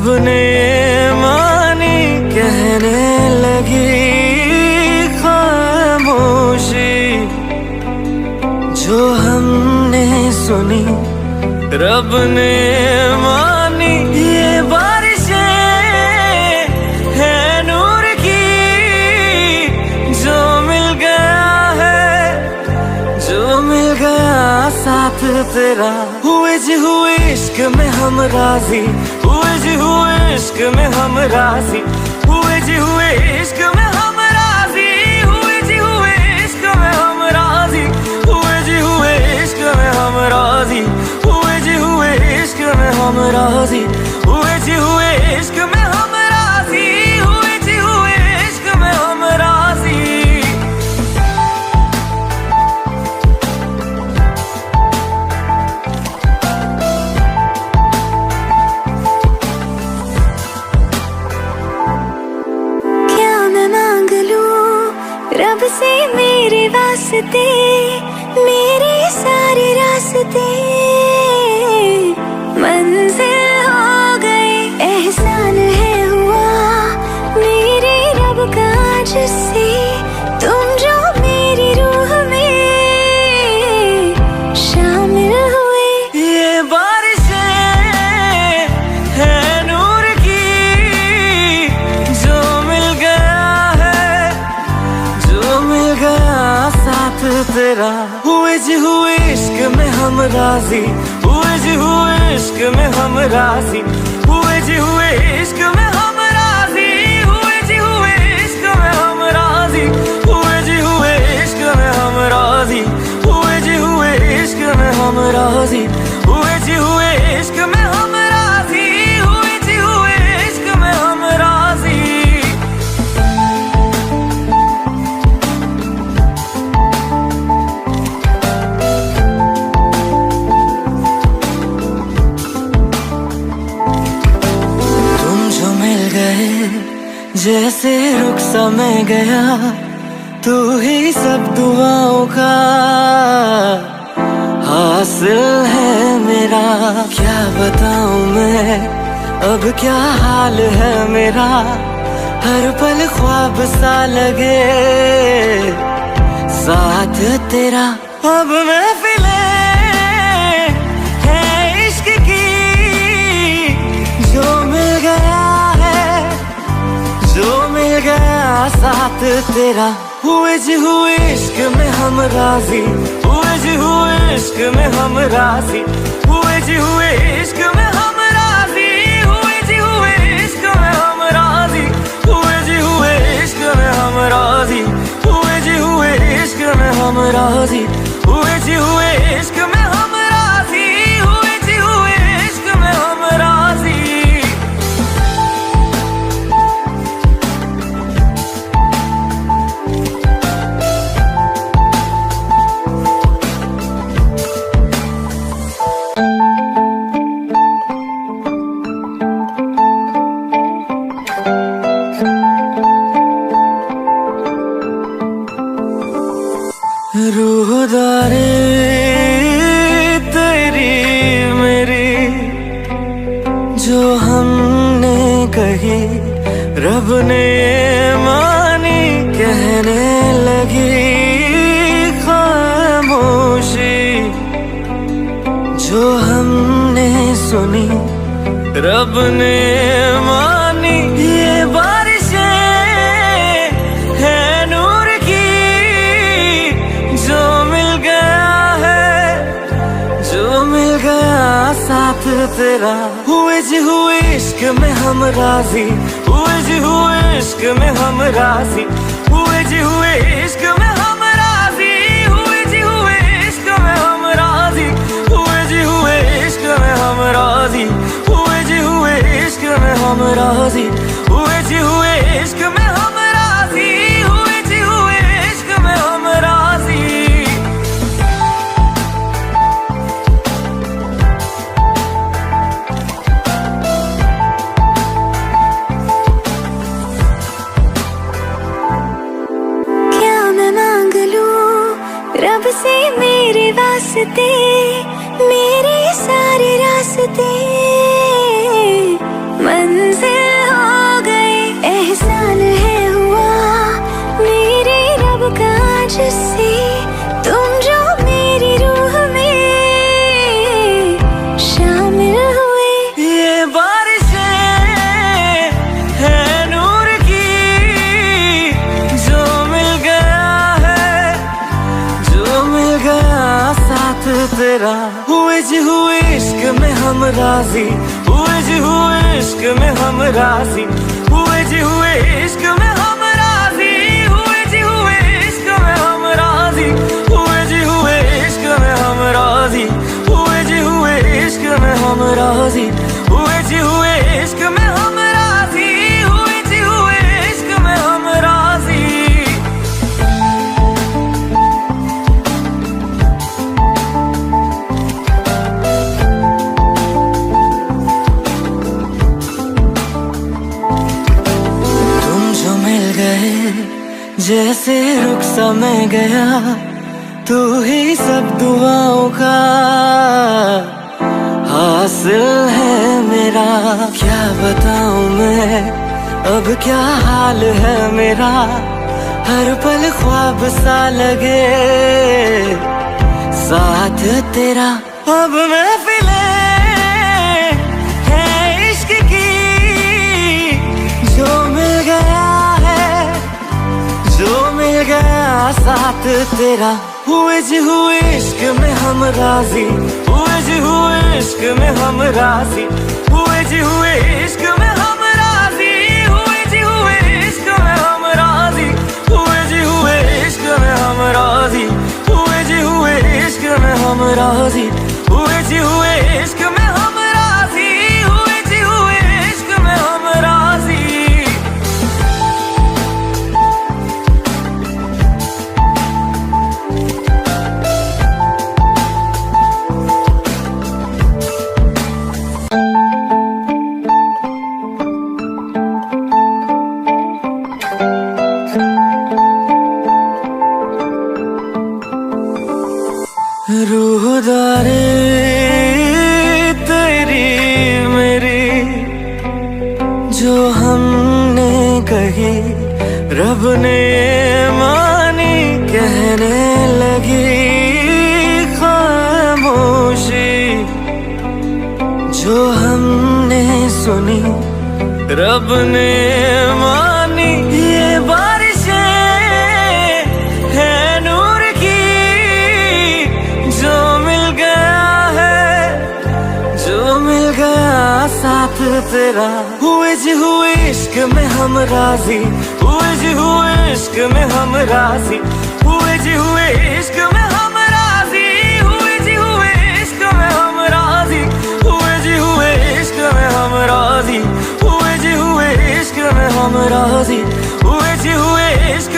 रब ने मानी कहने लगी खामोशी, जो हमने सुनी रब ने मानी। ये बारिशें है नूर की, जो मिल गया है, जो मिल गया साथ तेरा। हुए जी हुए इश्क में हम राजी, हुए जी हुए इश्क में हम राजी, हुए जी हुए इश्क में हम राजी, हुए जी हुए इश्क में हम राजी, हुए जी हुए इश्क में हम राजी, हुए जी हुए इश्क में हम राजी, हुए जी हुए इश्क में हम राजी, हुए जी हुए इश्क में हम राजी। रब से मेरे वास्ते, मेरे सारे रास्ते मंजिल हो गए। एहसान है हुआ मेरे रब का जिससे, तुम जो मेरी रूह में शामिल हुए। ये बारिशें है नूर की, जो मिल गया है, जो मिल गया साथ तेरा। हुए जी हुए इश्क में हम राजी, हुए जी हुए इश्क में हम राजी, हुए जी हुए इश्क में हम राजी, हुए जी हुए इश्क में हम राजी, हुए जी हुए इश्क में हम राजी, हुए जी हुए इश्क में हम राजी, हुए जी हुए इश्क में हम राजी, हुए जी हुए इश्क में हम राजी। जैसे रुख सा मैं गया, तू ही सब दुआओं का हासिल है मेरा। क्या बताऊं मैं अब क्या हाल है मेरा, हर पल ख्वाब सा लगे साथ तेरा। अब महफिलें है इश्क की, जो मिल गया है, जो मिल गया साथ तेरा। हुए जी हुए इश्क में हम राजी, हुए जी हुए इश्क में हम राजी, हुए जी हुए इश्क में हम राजी, हुए जी हुए इश्क में हम राजी, हुए जी हुए इश्क में हम राजी, हुए जी हुए इश्क में हम राजी, हुए जी हुए इश्क में हम राजी, हुए जी हुए इश्क में हम राजी। रूहदारी तेरी मेरी, जो हमने कही रब ने मानी कहने लगी खामोशी, जो हमने सुनी रब ने मानी। ये बारिशें है नूर की, जो मिल गया है, जो मिल गया साथ तेरा। हुए जी हुए इश्क में हम राजी, हुए जी हुए इश्क में हम राजी, हुए जी हुए इश्क में हम राजी, हुए जी हुए इश्क में हम राजी, हुए जी हुए इश्क में हम राजी, हुए जी हुए इश्क में हम राजी, हुए जी हुए इश्क में हम राजी, हुए जी हुए इश्क में हम राजी। रब से मेरे वास्ते, मेरे सारे रास्ते मंजिल हो गई, एहसान है हुआ मेरे रब का जिससे तुम जो मेरी रूह में शामिल हुए। ये बारिशें है नूर की, जो मिल गया है, जो मिल गया साथ तेरा। हुए जी हुए इश्क में हम राजी, हुए जी हुए इश्क में हम राजी, हुए जी हुए इश्क में हम राजी, हुए जी हुए इश्क में हम राजी, हुए जी हुए इश्क में हम राजी, हुए जी हुए इश्क में हम राजी, हुए जी हुए इश्क में हम राजी, हुए जी हुए इश्क में हम राजी। तुम जो मिल गए जैसे रुख सा मैं गया, तू ही सब दुआओं का हासिल है मेरा। क्या बताऊं मैं अब क्या हाल है मेरा, हर पल ख्वाब सा लगे साथ तेरा। अब महफिलें है इश्क की, जो मिल गया है, जो मिल गया साथ तेरा। हुए जी हुए इश्क में हम राजी, हुए जी हुए इश्क में हम राजी, हुए जी हुए इश्क में हम राजी, हुए जी हुए इश्क में हम राजी, हुए जी हुए इश्क में हम राजी, हुए जी हुए इश्क में हम राजी, हुए जी हुए इश्क में हम राजी, हुए जी हुए इश्क में हम राजी। रूहदारी तेरी मेरी जो हमने कही, रब ने मानी, कहने लगी खामोशी। जो हमने सुनी, रब ने मानी। ये बारिशें है नूर की, जो मिल गया है, जो मिल गया साथ तेरा। हुए जी हुए इश्क में हम राजी, हुए जी हुए इश्क में हम राजी, हुए जी हुए इश्क में हम राजी, हुए जी हुए इश्क में हम राजी, हुए जी हुए इश्क में हम राजी, हुए जी हुए इश्क में हम राजी, हुए जी हुए इश्क